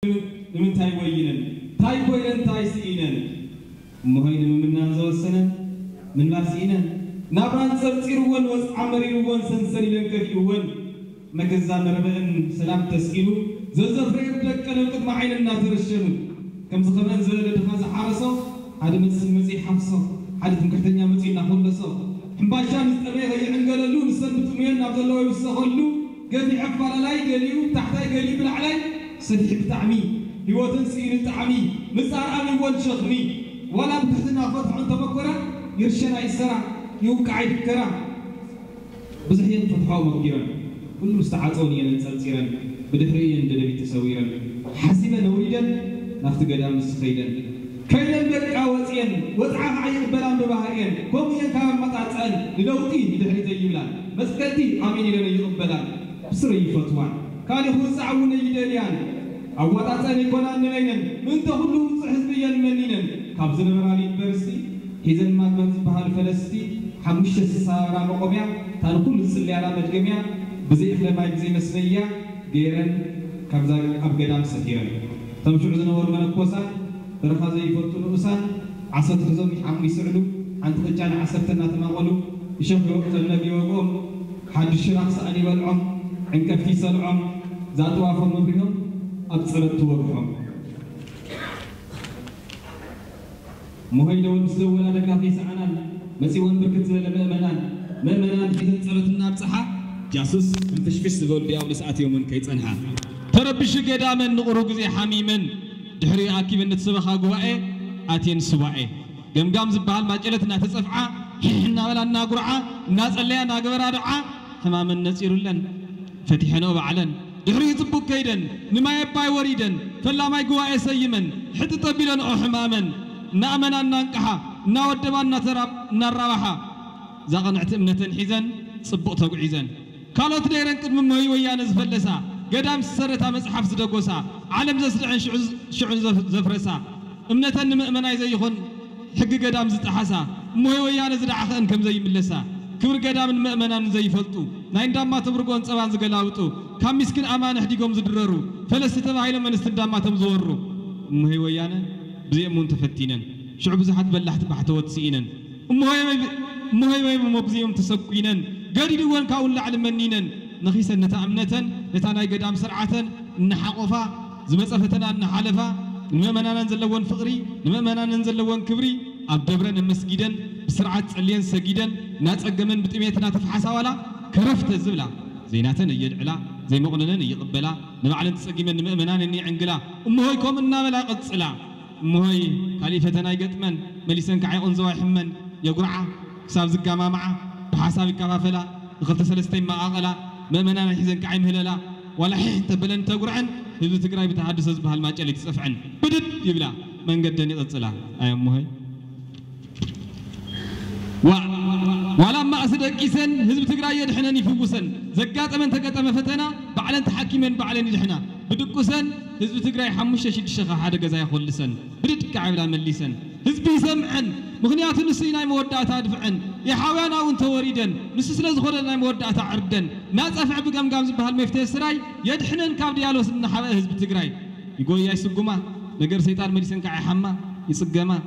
من تاي وينن تاي وينن تاي سينن مهين من نازوسنن من لاسينن نابان سرتيرون وعمريون سنسري لنكفيون مكزا مربن سلام تسكينو زوزفرير دكلو قدما عين الناس رشنو كم زخمن زلد دخاز حارسو هذا مزي حفصو هذا تنكحتنيا مزينا خلصو حمباشان استريها يعنقللو نسبت مين عبد الله يوسخلو قال عفر لاي قاليو تحتاي قالي بالعلاي صديق بتعمي هو تنسين التعمي مسار أمي والشخمي ولا بتحتنا فتح أنت بكرة يرشنا يسرع يوقع يذكره بزحين فتحوا مكيرا كل مستعاطوني أنا تسلسيرا بدحريا دلبي تسويرا حسبا نوريدا نفت قدام مسخيدا كيدا بك وزيا وزعا عين بلان ببهريا كم ينكام مطعتان للوطي بدحري زيولا مسكتي آمين لنا يقبلا بسري فتوان كان يخوص عون يدليان أواتاتني كونان نلينن من تهلو حزبيا منينن كابزن مرالي برسي هيزن ما كنت بحال فلسطي حمش السارة مقوميا تان كل سلي على مجميع بزي إخلما يبزي مسنية غيرن كابزا أبقدام سكيرن تمشو عزن ورمان الكوسان ترخازي يفوتو نؤسان عصد خزوم عمي سعلو عن تخجان عصرتنا تماغلو يشوف وقت النبي وقوم حد الشراق سأني والعم عنك في سلعم ذات وافر مبرهم أبصرت توقفهم مهيدون مسلونا لك في سعنان مسيون بركت لمؤمنان مؤمنان في تنصرتنا بصحة جاسوس انتشفش زبول بياو لساعات يومن كيتصنحا تربش قدامن نقرق زي حميمن دحري عاكيب نتسبخا قوائي آتين سبائي قمقام زبال ماجلتنا تصفعا حنا ولا ناقرعا الناس اللي ناقبرا دعا تماما نسير لن فتحنا وبعلن دحري يطبق كيدن نما يباي وريدن فلا ما يقوائي سيمن حتى طبيلن أو حمامن نأمنا ننقحا نودبان نتراب نرابحا زاغن اعتمنة حيزن صبق تقعيزن كالوت ديرن قد ممهي ويان زفلسا قدام سرتا مصحف زدقوسا عالم زسلعن شعن زفرسا امنة مؤمنا يزيخون حق قدام زتحسا مهي ويان زدعخن كم زي ملسا كبر قدام المؤمنان زي فلطو ناين داما تبرقون صبان زقلاوطو كم مسكن امان حديقوم زدررو فلسته بايلو من استداما تمزورو مهي ويان بزي امون تفتينن شعب زحت بلحت بحت وتسينن مهي مبزيهم تسقينن قادي دون كاول لعلم منينن نخيسا نتأمنة نتانا قدام سرعة نحقفا زمصفتنا نحالفا المؤمنان ننزلون فقري المؤمنان ننزلون كبري أبدبرن مسجدا بسرعة عليا سجدا ناس أجمن بتميتنا تفحصا ولا كرفت الزبلة زيناتنا يدعلا زي مغننا يقبلا نبعلن تسجمن المؤمنان إني عنقلا أمه يكون النام لا قصلا أمه خليفتنا يقتمن مليسن كعي أنزوا يحمن يقرعه حساب زكاما معه بحساب كفافلا غلط سلستين ما أغلا مؤمنان حزن كعي مهللا ولا حين تبلن تقرعن هذا تقرأي بتحدث بهالماجل يتصفعن بدد يبلا من قدني قصلا أي أمه ولما أصدق كيسن هزب تقرأي يدحنا نفوقسن زكاة من تقطع مفتنا بعلن تحكيمن بعلن يدحنا بدقسن هزب تقرأي حمش شيء الشخا هذا جزاء خلصن بدد كعبلا مليسن هزب يسمعن مغنيات النسينا مودعات دفعن يا حوانا وانت وريدن نسس لز خدنا مودعات عردن ناس أفع بقام قام زبها المفتاح سراي يدحنن كاب ديالوس إن حوا هزب تقرأي يقول يا يسقما نجر سيطان مليسن كعي حما يسقما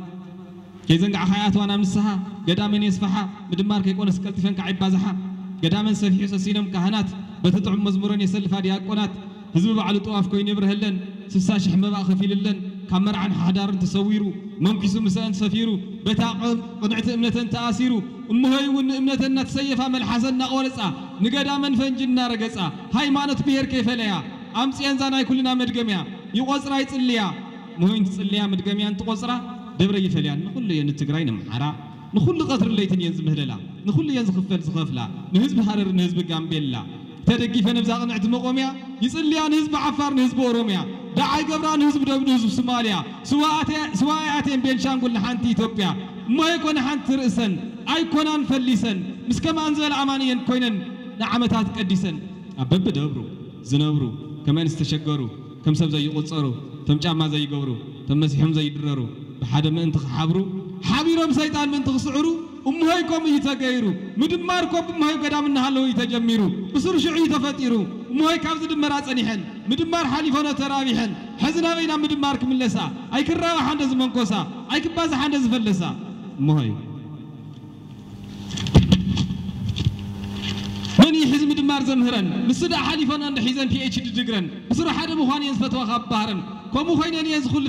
كيزن قع حياته وانا مسها قدامن يسفحها مدمار كيكون سكلت فين كعيب بازحها قدامن سفيح سسينم كهنات بتطعم مزمورن يسلف هذه أقونات هزب بعلو طواف كوين يبرهلن سساش حمبا خفيللن كمر عن حدار تسويرو ممكن مسان سفيرو بتاقم قنعت امنة تأسيرو امهي ون امنة تسيفها من الحسن نقولسا نقدامن فنجنا رقصا هاي مانت بير كيف ليا امس ينزانا كلنا مدقميا يقصرا يصليا مهين تصليا مدقميا تقصرا دبر يفليان نقول لي نتقراين محرا نقول قطر الليتن ينز مهللا نقول لي ينز خفل زخفلا نهزب حرر نهزب غامبيلا تدقي فنبزا قنعت مقوميا يصليان هزب عفار نهزب اوروميا دعاي قبران هزب دبن هزب سوماليا سواءاتين بينشانغول نحانتي إثيوبيا ما يكون حانت رئسن اي كونان فليسن مسكما انزل امانيا كوينن نعمتات قديسن ابب دبرو زنبرو كمان استشجروا كم سب زي يقصروا تم جاما زي يقبروا تم مسيحهم زي يدرروا بحد ما انت حبرو حبيرهم سيطان من تخسعروا أمهيكم يتغيروا مدماركم أمهي قدام النهالو يتجميروا بصر شعي تفتيروا أمهي كابز دمرات أنيحن مدمار حليفنا ترابيحن حزنا بينا مدمار كملسا أي كراوة حندز منكوسا أي كبازة حندز فلسا مهي من يحز مدمار زمهرن مسدا حليفنا عند حيزن PhD دقرن بصراحة هذا مخاني ينسبت وخاب بحرن كم خاينين يزخل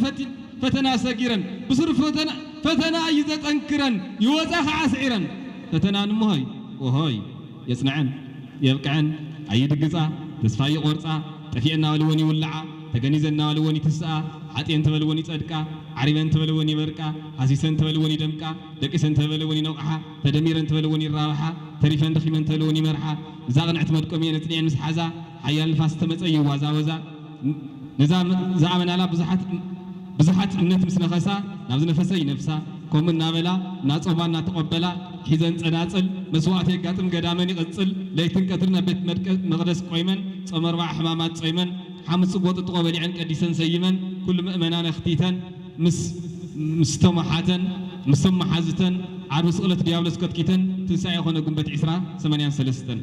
فتنا سجيرن بصرف فتنا أيزت أنكرن يوزع عسيرن فتنا نمهي وهاي يصنعن يبقعن أيد قصة تسفاي قرصة تفينا ولوني ولعة تجنيزنا ولوني تسعة حتى أنت ولوني صدقة عريبا أنت ولوني بركة حسيس أنت ولوني دمكة دكيس أنت ولوني نوعها تدمير أنت ولوني الراحة تريف أنت خيم أنت ولوني مرحة زاغن اعتمدكم ينتني مس حزا حيال الفاس تمت أي وزا نظام زعمنا على بزحت النت مسنا خسا نابز نفسي نفسا كم النابلا ناس أبان نتقبلا حزن تناصل مسوات يقاتم قدامني قصل ليتن كترنا بيت مقدس قيمن صمر مع حمامات صيمن حمد صبوت تقبلي عن قديسن سيمن كل مؤمنان اختيتن مستمحاتن مسمحازتن عروس قلت ديابلس كتكيتن تنساي يخون قنبت عسرا 83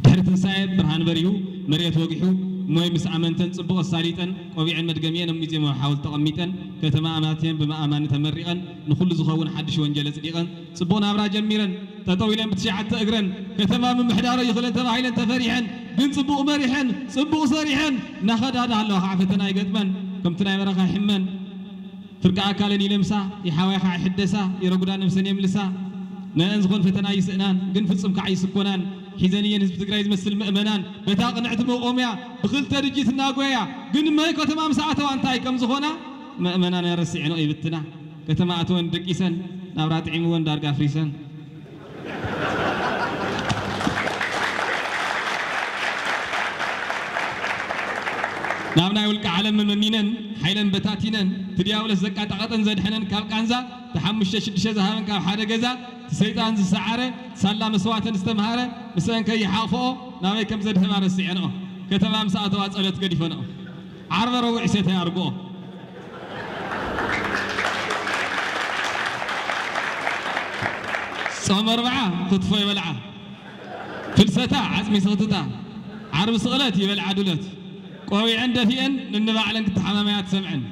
دحر تنساي برهان بريو مريت وقحو موي مس امنتن صبغ الساليتن قبيع المدغمين نميزي ما حاول تقميتن كتما اماتين بما امانه تمرقن نخل زخون حدش وانجل صديقن صبونا ابرا جميرن تطويلن بتشعت اجرن كتما من محدار يخلن تبايلن تفريحن بن صبغ مريحن صبغ صريحن ناخذ هذا الله عفتنا يقدمن كم تناي برخا حمن فرقا اكالن يلمسا يحاويخا يحدسا يرغدا نفسن يملسا نانز خون فتنا يسنان كن فصم كعيسكونان حزنيا نسبة تقرأ يمثل مؤمنان بتاق نعتمو قوميا بخلت رجيت ناقويا قن ما يكو تمام ساعته وانتاي كم زخونا مؤمنان يرسعينو ايبتنا كتما اتون دقيسن نابرات عيموان دارقا فريسن نابنا يولك عالم من منينن حيلن بتاتينن تدياول الزكاة تقطن زاد حنن كاب كانزا تحمش تشدش زهرن كاب حدا جزا سيطان زسعره سالا مسواتن استمهاره مسان كي حافو نامي كم زاد همار السيعنو كتمام ساعته واسألت قديفنو عرب روع سيته أرجو صمر معه خطفه يبلعه فلستا عزمي صوتتا عرب صغلت يبلع دولت قوي عنده فين ننبع لك تحمامات سمعن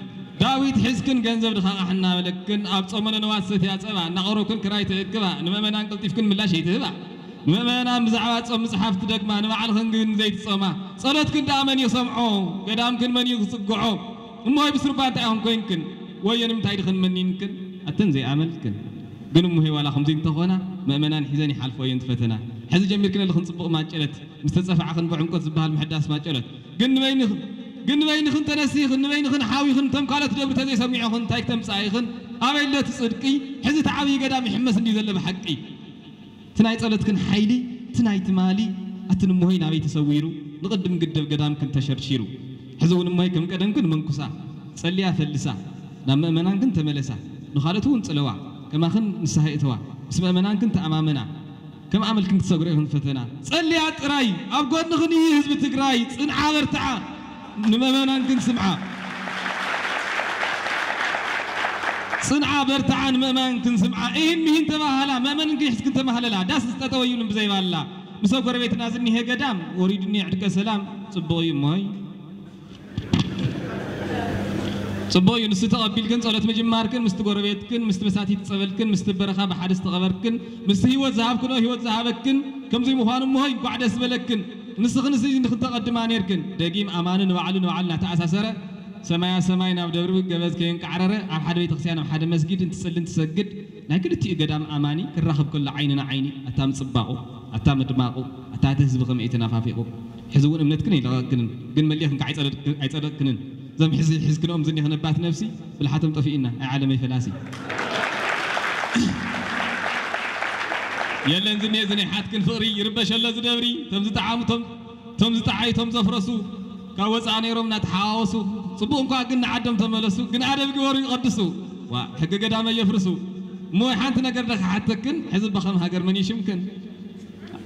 داويد حزكن جنزب دخاق حنا ملكن أبصمنا نواسط يا سبع نقروكن كرايت كبا نمنا نقلتيفكن ملا شيء تبع نمنا مزعوات صم صحاف تدق ما نبع الخنجن زيت صما صلاتكن دامن يسمعوا قدامكن من يصقعوا ما يبصر باتعهم كوينكن وينم تايدخن منينكن أتنزي عملكن قنم هي ولا 50 تخونا مؤمنان حزني حلف وين تفتنا حز جميل كنا اللي خنصبق ما جلت مستتصفع خن بعمق زبها المحدث ما جلت قن بين خن تنسي خن بين خن حاوي خن تم قالت دبر تزي سميع خن تايك تم صاي خن أبي لا تصدقي حز تعبي قدام يحمس اللي زل بحقي تناي صلت كن حيلي تناي تمالي أتنمو هين أبي تسويرو نقدم قدام كن تشرشيرو حزون ما يكم قدام كن منكسا صلي أفلسا لما منان كن تملسا نخالتون صلوا كما خن نسهيتوا اسمع منان كنت أمامنا كم عمل كنت صغيرهن فتنا صلي أتراي أبغى نخني حزب تقراي صنع ورتعا نمنا كنت سمعة صنع برتعا نمنا كنت سمعة إيه مين تمهلا ما من كنت تمهلا لا داس تتويلون بزي بالله مسافر بيت نازلني هي قدام أريدني أعطيك سلام صبوي ماي صبوي نستقبل كن صلاة مجمّاركن مستقربيتكن مستمساتي تصبلكن مستبرخا بحدث تغبركن مستهيوة ذهبكن وهيوة ذهبكن كم زي مهان مهي بعد اسبلكن نسخن سيد نخن تقدم عنيركن دقيم أمان وعلنا تأساسره سمايا سماينا ودبر جواز كين كعرره على حد بيت خسيان على حد مسجد تسلن تسجد لكن تي قدام أماني كرخب كل عيننا عيني أتام صباقه أتام دماغه أتاتهز بخمئتنا فافيقه حزون أمنتكن إلى كن مليهم كعيز أدكنن زم حز كنوم زني هنبات نفسي بالحاتم طفينا عالمي فلاسي يلا زني حات كن فقري يربش الله زدبري تمز تعام تمز تعاي تمز فرسو كاوز عني رومنا تحاوسو صبون كوا كن عدم تملسو كن عدم جواري قدسو وحق قدام يفرسو مو حانت نقدر حتى كن حزب بخم هاجر مني شمكن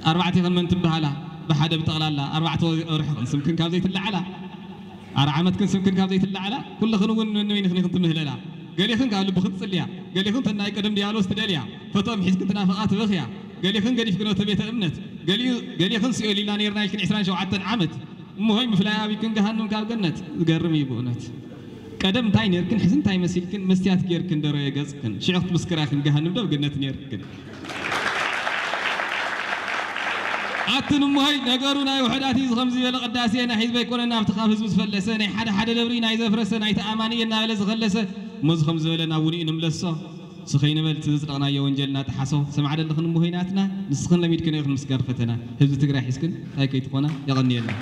4 خن من تبهلا بحدا بتغلالا 4 رح سمكن كازيت اللعلا أرعمت كن سمكن كابزيت اللعلا كل خنون نوين خنيخن تمهللا قال يخن قالوا بخط صليا قال يخن تناي قدم ديالو استدليا فتوم حيز كنت نافقات بخيا قال يخن قال يفكروا تبيت امنت قال يخن سئل لنا نيرنا يمكن 20 شو عتن عمت مهم فلا بيكون جهنم قال جنة قرمي بونات قدم تاي نيركن حزن تاي مسيلكن مستيات كيركن درو يغزكن شيخت مسكراخن جهنم دو جنة نيركن عتنم هاي نغرونا وحداتي خمسي ولا قداسينا حزب يكوننا افتخاف حزب فلسنا حدا دبرينا يزفرسنا يتامانينا ولا زغلسه مز خمس ولا ناوني نملسو سخينا بل تزرقنا يا وانجلنا تحسو سمع دلخن مهيناتنا نسخن لميدكن يخن مسكر فتنا حزب تግራይ حسكن هاي كيتقونا يغنينا